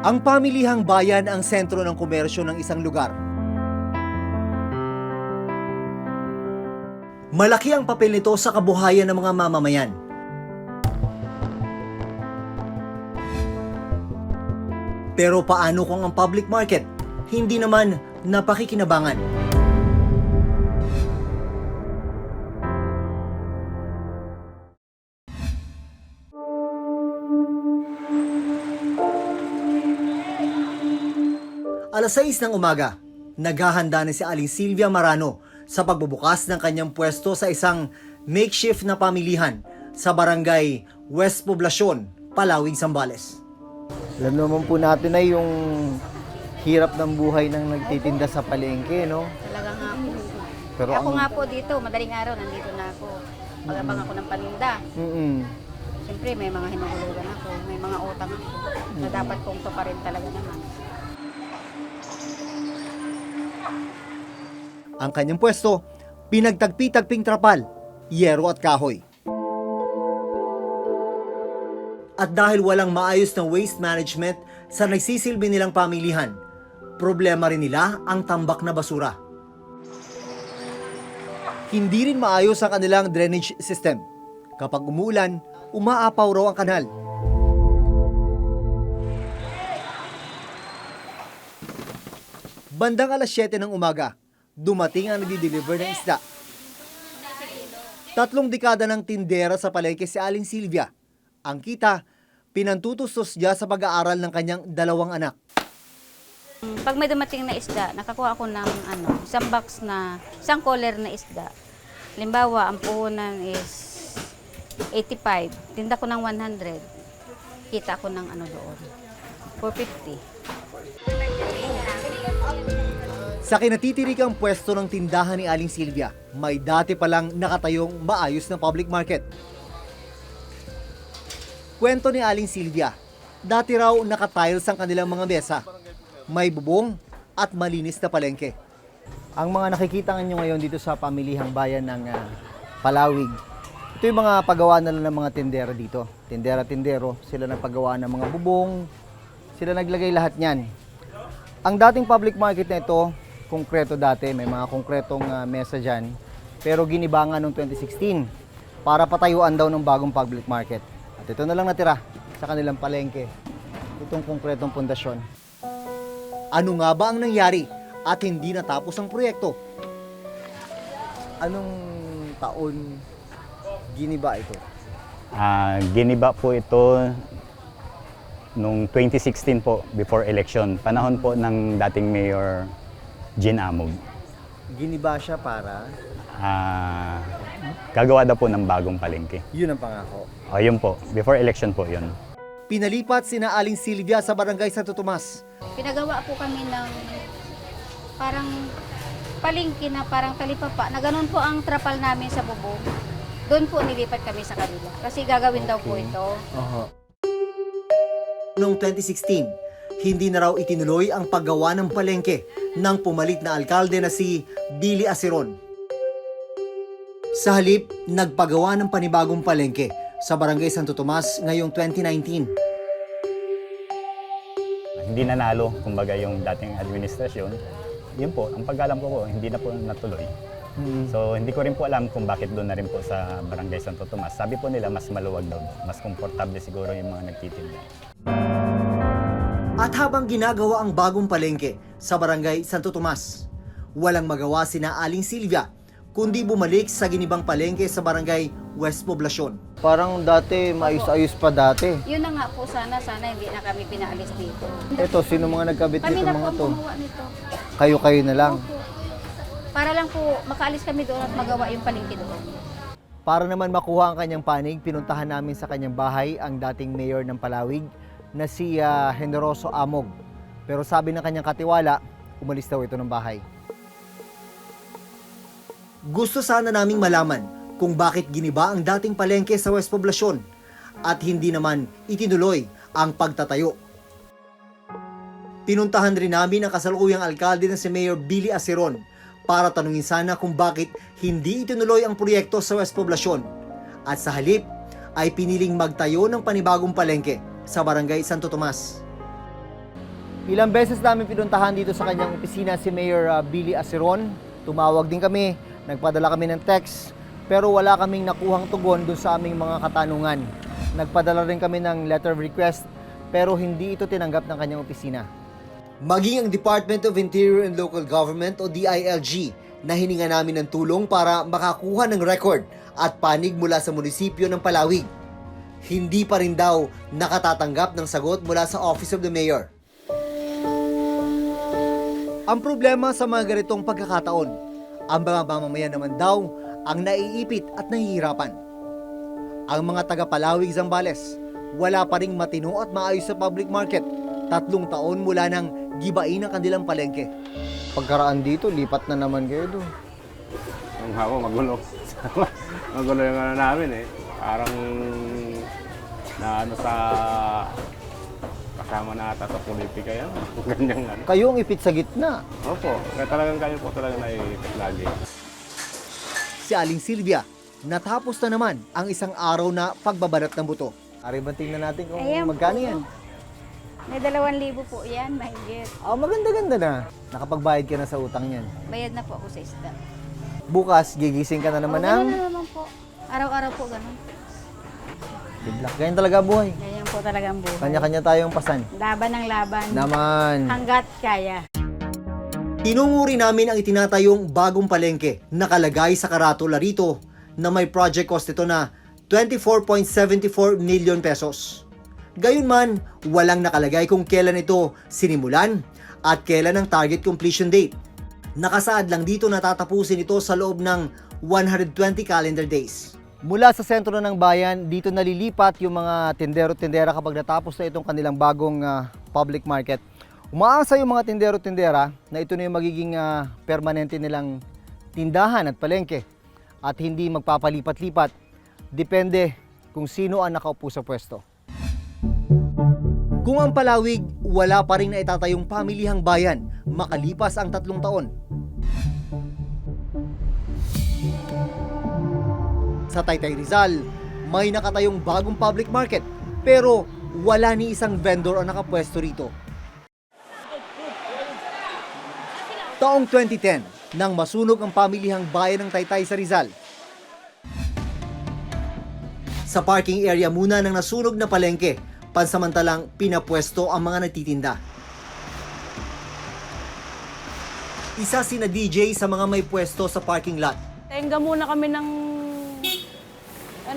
Ang pamilihang bayan ang sentro ng komersyo ng isang lugar. Malaki ang papel nito sa kabuhayan ng mga mamamayan. Pero paano kung ang public market hindi naman napakikinabangan? Alas 6 ng umaga, naghahanda na si Aling Silvia Marano sa pagbubukas ng kanyang pwesto sa isang makeshift na pamilihan sa barangay West Poblacion, Palawig, Zambales. Alam naman po natin na yung hirap ng buhay ng nagtitinda sa palengke, no? Talaga nga po. Pero Ako nga po dito, madaling araw, nandito na ako. Pag-abang ako ng paninda. Siyempre, may mga hinuhulugan ako, may mga utang ako na dapat kong tuparin talaga naman. Ang kanyang pwesto, pinagtagpi-tagping trapal, yero at kahoy. At dahil walang maayos na waste management sa nagsisilbi nilang pamilihan, problema rin nila ang tambak na basura. Hindi rin maayos ang kanilang drainage system. Kapag umuulan, umaapaw raw ang kanal. Bandang alas 7 ng umaga, dumating ang nagdi-deliver ng isda. 3 dekada ng tindera sa palengke si Aling Silvia. Ang kita, pinantutustos niya sa pag-aaral ng kanyang 2 anak. Pag may dumating na isda, nakakuha ako ng isang box na, isang collar na isda. Halimbawa, ang puhunan is 85, tinda ko ng 100, kita ko ng doon, 450. Sa kinatitirikang pwesto ng tindahan ni Aling Silvia, may dati palang nakatayong maayos na public market. Kwento ni Aling Silvia, dati raw nakatiles ang kanilang mga mesa. May bubong at malinis na palengke. ang mga nakikita nyo ngayon dito sa pamilihang bayan ng Palawig, ito yung mga paggawa na lang ng mga tindera dito. Tindera-tindero, sila nagpagawa ng mga bubong, sila naglagay lahat niyan. Ang dating public market na ito, konkreto dati, may mga konkretong mesa dyan, pero ginibangan noong 2016 para patayuan daw ng bagong public market. At ito na lang natira sa kanilang palengke, itong konkretong pundasyon. Ano nga ba ang nangyari at hindi natapos ang proyekto? Anong taon giniba ito? Giniba po ito noong 2016 po, before election. Panahon po ng dating Mayor Jean Amog. Giniba siya para? Gagawa daw po ng bagong palengke. Yun ang pangako. O yun po, before election po yun. Pinalipat sina Aling Silvia sa barangay Santo Tomas. Pinagawa po kami ng parang palengke na parang talipapa, na ganun po ang trapal namin sa bubong. Doon po nilipat kami sa kanila kasi gagawin daw po ito. Noong 2016, hindi na raw itinuloy ang paggawa ng palengke ng pumalit na alkalde na si Billy Aceron. Sa halip, nagpagawa ng panibagong palengke sa barangay Santo Tomas ngayong 2019. Hindi nanalo, kumbaga yung dating administrasyon. Yun po, ang pag-alam ko po, hindi na po natuloy. So hindi ko rin po alam kung bakit doon na rin po sa barangay Santo Tomas. Sabi po nila mas maluwag daw, mas komportable siguro yung mga nagtitinda. At habang ginagawa ang bagong palengke sa barangay Santo Tomas, walang magawa sina Aling Silvia kundi bumalik sa ginibang palengke sa barangay West Poblacion. Parang dati, maayos-ayos pa dati. Yun na nga po, sana hindi na kami pinaalis dito. Ito, sino mga nagkabit Kami nito na po mga ang to? gumawa nito. Kayo-kayo na lang. Opo. Para lang po makaalis kami doon at magawa yung palengke doon. Para naman makuha ang kanyang panig, pinuntahan namin sa kanyang bahay ang dating mayor ng Palawig na si Generoso Amog. Pero sabi ng kanyang katiwala, umalis daw ito ng bahay. Gusto sana naming malaman kung bakit giniba ang dating palengke sa West Poblacion at hindi naman itinuloy ang pagtatayo. Pinuntahan rin namin ang kasalukuyang alkalde na si Mayor Billy Aceron para tanungin sana kung bakit hindi itinuloy ang proyekto sa West Poblacion at sa halip ay piniling magtayo ng panibagong palengke sa barangay Santo Tomas. Ilang beses namin pinuntahan dito sa kanyang opisina si Mayor Billy Asiron. Tumawag din kami, nagpadala kami ng text, pero wala kaming nakuhang tugon doon sa aming mga katanungan. Nagpadala rin kami ng letter of request, pero hindi ito tinanggap ng kanyang opisina. Maging ang Department of Interior and Local Government o DILG na hininga namin ng tulong para makakuha ng record at panig mula sa munisipyo ng Palawig. Hindi pa rin daw nakatatanggap ng sagot mula sa Office of the Mayor. Ang problema sa mga ganitong pagkakataon, ang mga mamamayan naman daw ang naiipit at nahihirapan. Ang mga taga-Palawig Zambales, wala pa ring matino at maayos sa public market. 3 taon mula nang gibain ang kanilang palengke. Pagkaraan dito, lipat na naman kayo doon. Ang hawa, magulo. Magulo yung ano namin eh. Parang na ano sa kasama na ata sa politika yan. Ganyang ano. Kayo ang ipit sa gitna. Opo, kaya talagang kayo po talagang naiipit lagi. Si Aling Silvia, natapos na naman ang isang araw na pagbabanat ng buto. Ari ba tingnan natin kung Ayan magkano po. yan? May 2,000 po yan, mahigit. Maganda-ganda na. Nakapagbayad ka na sa utang yan. Bayad na po ako sa isda. Bukas, gigising ka na naman ng... Ganun na naman po. Araw-araw po ganun. Good luck. Ganyan talaga buhay. Ganyan po talaga ang buhay. Kanya-kanya tayong pasan. Laban ng laban. Naman. Hanggat kaya. Tinunguri namin ang itinatayong bagong palengke nakalagay sa karatula rito na may project cost ito na 24.74 million pesos. Gayunman, walang nakalagay kung kailan ito sinimulan at kailan ang target completion date. Nakasaad lang dito na tatapusin ito sa loob ng 120 calendar days. Mula sa sentro ng bayan, dito nalilipat yung mga tindero-tindera kapag natapos na itong kanilang bagong public market. Umaasa yung mga tindero-tindera na ito na yung magiging permanente nilang tindahan at palengke at hindi magpapalipat-lipat. Depende kung sino ang nakaupo sa pwesto. Kung ang Palawig, wala pa rin na itatayong pamilihang bayan makalipas ang 3 taon. Sa Taytay Rizal, may nakatayong bagong public market pero wala ni isang vendor ang nakapwesto rito. Taong 2010, nang masunog ang pamilihang bayan ng Taytay sa Rizal. Sa parking area muna ng nasunog na palengke, pansamantalang pinapwesto ang mga nagtitinda. Isa sina DJ sa mga may pwesto sa parking lot. Tenga muna kami ng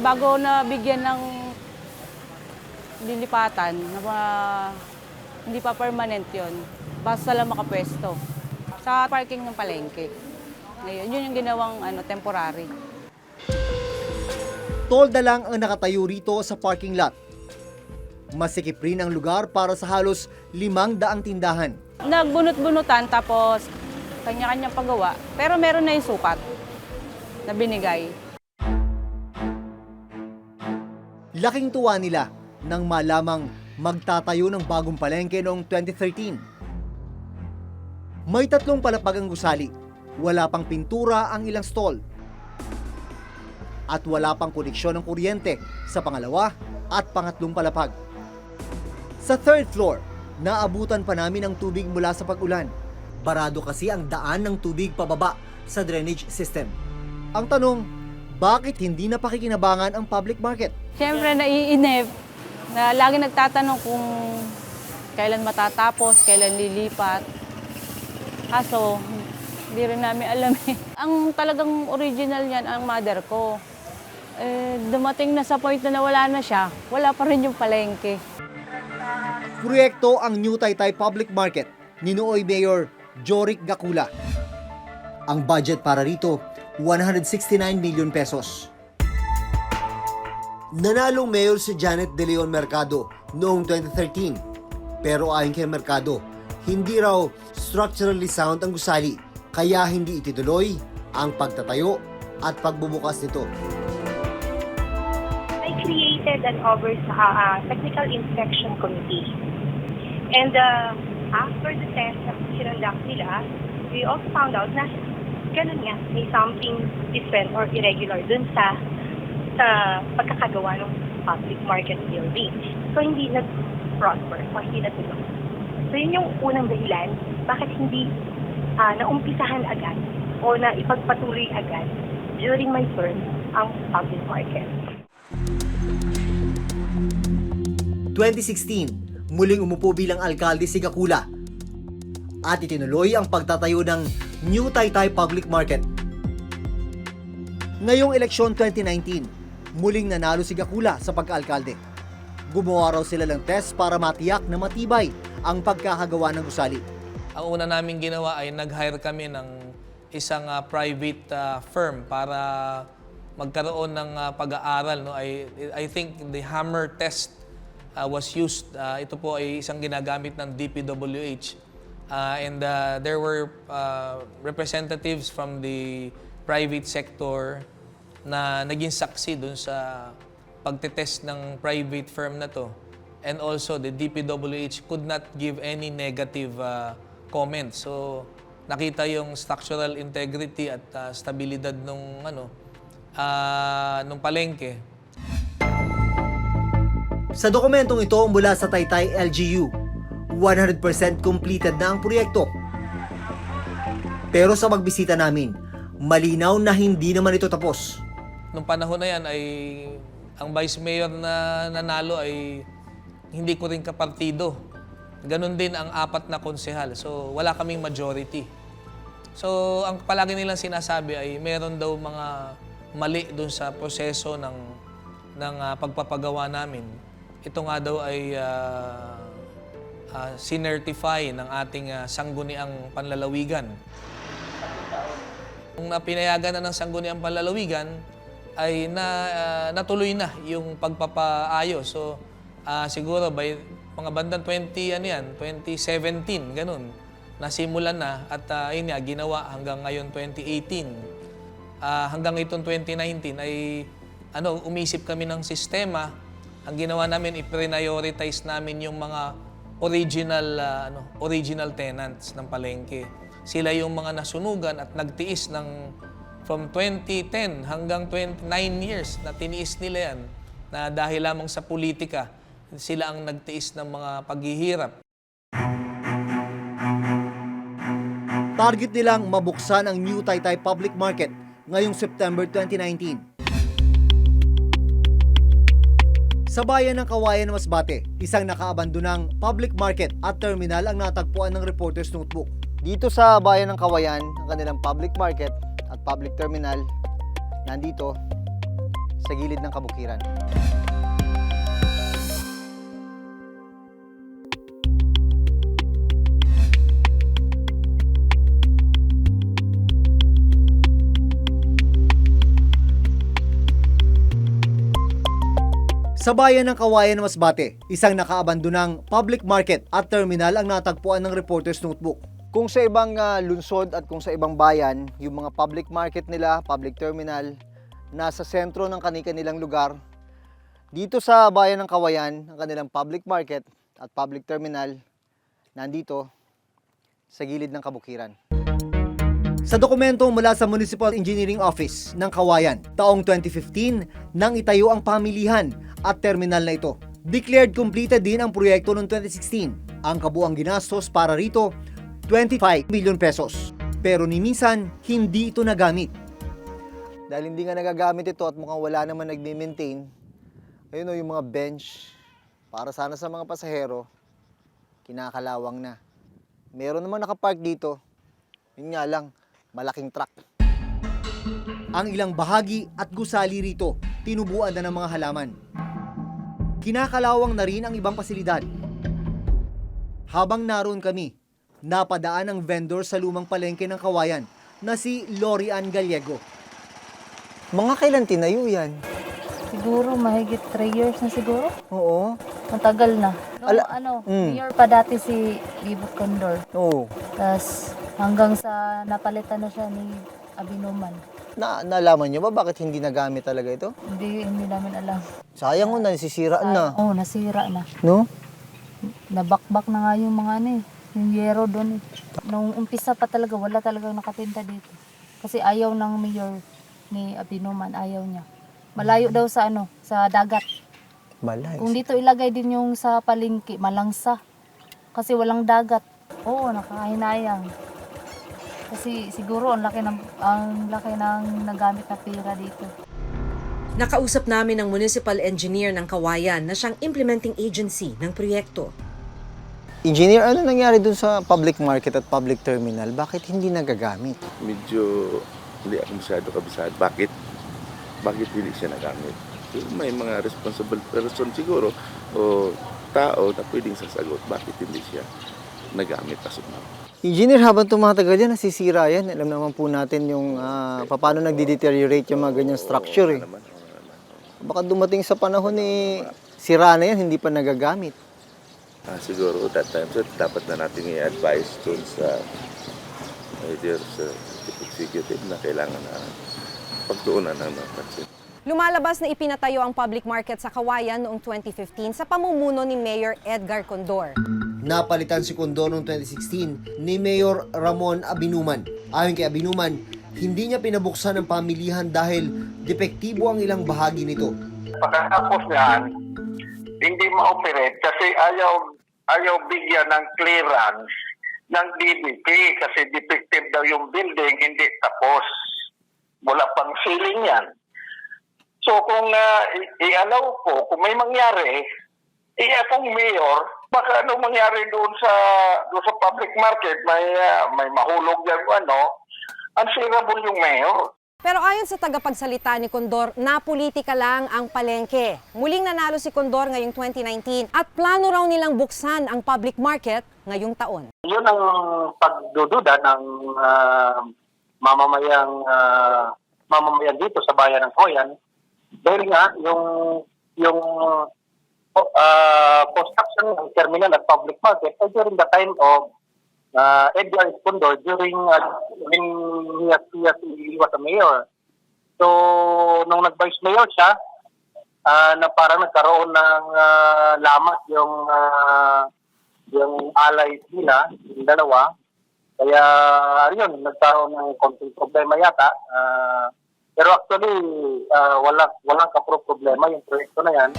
bago na bigyan ng lilipatan na hindi pa permanent yon. Basta lang makapwesto sa parking ng palengke. Ngayon, yun yung ginawang temporary. Tolda lang ang nakatayo rito sa parking lot. Masikip rin ang lugar para sa halos 500 tindahan. Nagbunot-bunutan tapos kanya-kanyang paggawa. Pero meron na yung sukat na binigay. Laking tuwa nila nang malamang magtatayo ng bagong palengke noong 2013. May 3 palapag ang gusali, wala pang pintura ang ilang stall, at wala pang koneksyon ng kuryente sa pangalawa at pangatlong palapag. Sa 3rd floor, naabutan pa namin ang tubig mula sa pag-ulan. Barado kasi ang daan ng tubig pababa sa drainage system. Ang tanong, bakit hindi na pakikinabangan ang public market? Siyempre, naiinip na lagi nagtatanong kung kailan matatapos, kailan lilipat. Kaso, hindi rin namin alam eh. Ang talagang original niyan, ang mother ko. Dumating na sa point na nawala na siya, wala pa rin yung palengke. Proyekto ang New Taytay Public Market ni Nooy Mayor Jorik Gakula. Ang budget para rito, 169 million pesos. Nanalong mayor si Janet De Leon Mercado noong 2013. Pero ayon kay Mercado, hindi raw structurally sound ang gusali, kaya hindi itinuloy ang pagtatayo at pagbubukas nito. I created an technical inspection committee. And after the test na sinundak nila, we also found out na ganun nga, may something different or irregular dun sa pagkakagawa ng public market building. So hindi nag-prosper o hindi natuloy. So yun yung unang dahilan, bakit hindi naumpisahan agad o na ipagpatuloy agad during my term ang public market. 2016, muling umupo bilang alkalde si Gakula at itinuloy ang pagtatayo ng New Taytay Public Market. Ngayong eleksyon 2019, muling nanalo si Gakula sa pagkaalkalde. Gumawa raw sila ng test para matiyak na matibay ang pagkakagawa ng gusali. Ang una namin ginawa ay nag-hire kami ng isang private firm para magkaroon ng pag-aaral. No? I think the hammer test was used. Ito po ay isang ginagamit ng DPWH. And there were representatives from the private sector na naging saksi dun sa pagtetest ng private firm na to. And also, the DPWH could not give any negative comments. So, nakita yung structural integrity at stabilidad nung palengke. Sa dokumentong ito mula sa Taytay LGU, 100% completed na ang proyekto. Pero sa pagbisita namin, malinaw na hindi naman ito tapos. Nung panahon na yan ay ang vice mayor na nanalo ay hindi ko rin kapartido. Ganon din ang 4 na konsehal. So wala kaming majority. So ang palagi nilang sinasabi ay meron daw mga mali doon sa proseso ng pagpapagawa namin. Ito nga daw ay sinertify ng ating sangguniang panlalawigan. Kung pinayagan na ng sangguniang panlalawigan, ay natuloy na yung pagpapaayos. So, siguro by mga bandang 2017, ganun, nasimulan na at yun nga, ginawa hanggang ngayon 2018. Hanggang itong 2019 ay umisip kami ng sistema. Ang ginawa namin, i-prioritize namin yung mga original tenants ng palengke. Sila yung mga nasunugan at nagtiis ng from 2010 hanggang 29 years na tiniis nila yan na dahil lamang sa politika, sila ang nagtiis ng mga paghihirap. Target nilang mabuksan ang New Taytay Public Market ngayong September 2019. Sa bayan ng Kawayan, Masbate, isang nakaabandonang public market at terminal ang natagpuan ng Reporter's Notebook. Dito sa bayan ng Kawayan, ang kanilang public market at public terminal nandito sa gilid ng kabukiran. Sa bayan ng Kawayan, Masbate, isang nakaabandonang public market at terminal ang natagpuan ng Reporter's Notebook. Kung sa ibang lungsod at kung sa ibang bayan, yung mga public market nila, public terminal, nasa sentro ng kanilang lugar, dito sa bayan ng Kawayan, ang kanilang public market at public terminal, nandito sa gilid ng kabukiran. Sa dokumento mula sa Municipal Engineering Office ng Kawayan, taong 2015 nang itayo ang pamilihan at terminal na ito. Declared completed din ang proyekto noong 2016. Ang kabuang ginastos para rito, 25 million pesos. Pero ni minsan, hindi ito nagamit. Dahil hindi nga nagagamit ito at mukhang wala naman nagme-maintain, ayun o yung mga bench, para sana sa mga pasahero, kinakalawang na. Meron naman nakapark dito, yun nga lang, malaking truck. Ang ilang bahagi at gusali rito, tinubuan na ng mga halaman. Kinakalawang na rin ang ibang pasilidad. Habang naroon kami, napadaan ang vendor sa lumang palengke ng Kawayan na si Lorian Gallego. Mga kailan tinayo yan? Siguro mahigit 3 years na siguro. Oo. Ang tagal na. Mayor pa dati si Libot Condor. Oo. Tapos hanggang sa napalitan na siya ni Abinuman. Nalaman nyo ba bakit hindi nagamit talaga ito? Hindi namin alam. Sayang mo, nasisira na. Oo, nasira na. No? Nabakbak na nga yung mga yung yero doon. Nung umpisa pa talaga, wala talagang nakatinda dito. Kasi ayaw ng mayor ni Abinuman, ayaw niya. Malayo daw sa sa dagat. Malay. Kung dito ilagay din yung sa palengke, malangsa. Kasi walang dagat. Oo, nakakahinayang. Kasi siguro ang laki ng nagamit na pera dito. Nakausap namin ang municipal engineer ng Kawayan na siyang implementing agency ng proyekto. Engineer, ano nangyari dun sa public market at public terminal? Bakit hindi nagagamit? Medyo hindi ako masyado kabisado. Bakit hindi siya nagamit? May mga responsible person siguro o tao na pwedeng sasagot bakit hindi siya nagamit as of now. Engineer, habang tumatagal yan, nasisira yan. Alam naman po natin yung paano nagde-deteriorate yung mga ganyang structure. Eh. Baka dumating sa panahon sira na yan, hindi pa nagagamit. Siguro that time, so, dapat na natin i-advise dun sa either sa executive na kailangan na pagtuunan ng pansin. Lumalabas na ipinatayo ang public market sa Kawayan noong 2015 sa pamumuno ni Mayor Edgar Condor. Napalitan si Condor noong 2016 ni Mayor Ramon Abinuman. Ayon kay Abinuman, hindi niya pinabuksan ang pamilihan dahil depektibo ang ilang bahagi nito. Pagkatapos niyan, hindi ma-operate kasi ayaw bigyan ng clearance ng DBP kasi defective daw yung building, hindi tapos. Wala pang ceiling yan. So kung i-allow ko, kung may mangyari, akong mayor, baka anong mangyari doon sa public market, may mahulog yan unsirable yung mayor. Pero ayon sa tagapagsalita ni Condor, napolitika lang ang palengke. Muling nanalo si Condor ngayong 2019 at plano raw nilang buksan ang public market ngayong taon. Yun ang pagdududa ng mamamayan dito sa bayan ng Kawayan. Dahil nga, yung construction ng terminal at public market during the time of Edgar Condor when he was a mayor. So, nung nag-vice mayor siya, na parang nagkaroon ng lamat yung allies nila, yung dalawa. Kaya, yun, nagkaroon ng konting problema yata. Pero actually, walang problema yung proyekto na yan.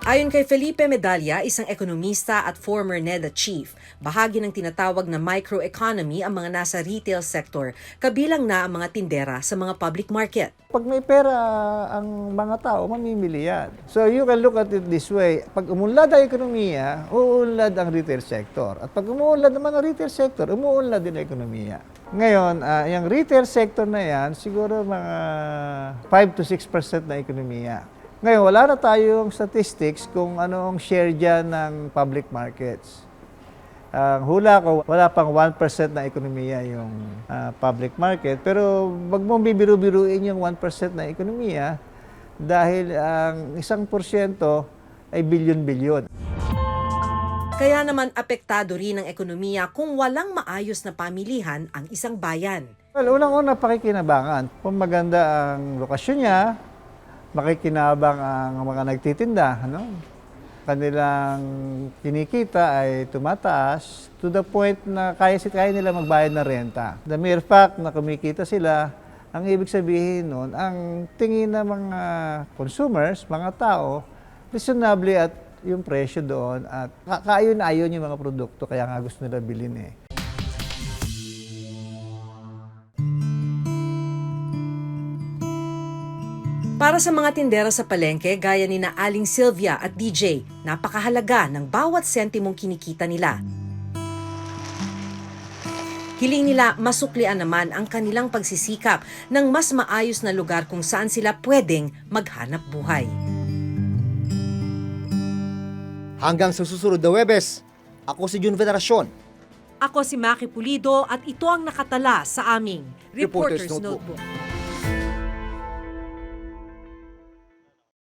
Ayon kay Felipe Medalla, isang ekonomista at former NEDA chief, bahagi ng tinatawag na microeconomy ang mga nasa retail sector, kabilang na ang mga tindera sa mga public market. Pag may pera ang mga tao, mamimili yan. So you can look at it this way. Pag umunlad ang ekonomiya, uunlad ang retail sector. At pag umuunlad ang mga retail sector, umuunlad din ang ekonomiya. Ngayon, yung retail sector na yan, siguro mga 5 to 6% na ekonomiya. Ngayon, wala na tayong statistics kung ano ang share dyan ng public markets. Hula ko, wala pang 1% na ekonomiya yung public market. Pero wag mong bibiru-biruin yung 1% na ekonomiya dahil ang 1% ay bilyon-bilyon. Kaya naman apektado rin ang ekonomiya kung walang maayos na pamilihan ang isang bayan. Well, unang-una pakikinabangan. Kung maganda ang lokasyon niya, makikinabang ang mga nagtitinda, kanilang kinikita ay tumataas to the point na kaya nila magbayad ng renta. The mere fact na kumikita sila, ang ibig sabihin nun, ang tingin ng mga consumers, mga tao, reasonably at yung presyo doon at kaayon-ayon yung mga produkto kaya nga gusto nila bilhin eh. Para sa mga tindera sa palengke, gaya ni na Aling Sylvia at DJ, napakahalaga ng bawat sentimong kinikita nila. Hiling nila masuklian naman ang kanilang pagsisikap ng mas maayos na lugar kung saan sila pwedeng maghanap buhay. Hanggang sa susunod na Huwebes, ako si Jun Veneracion. Ako si Maki Pulido at ito ang nakatala sa aming Reporter's Notebook.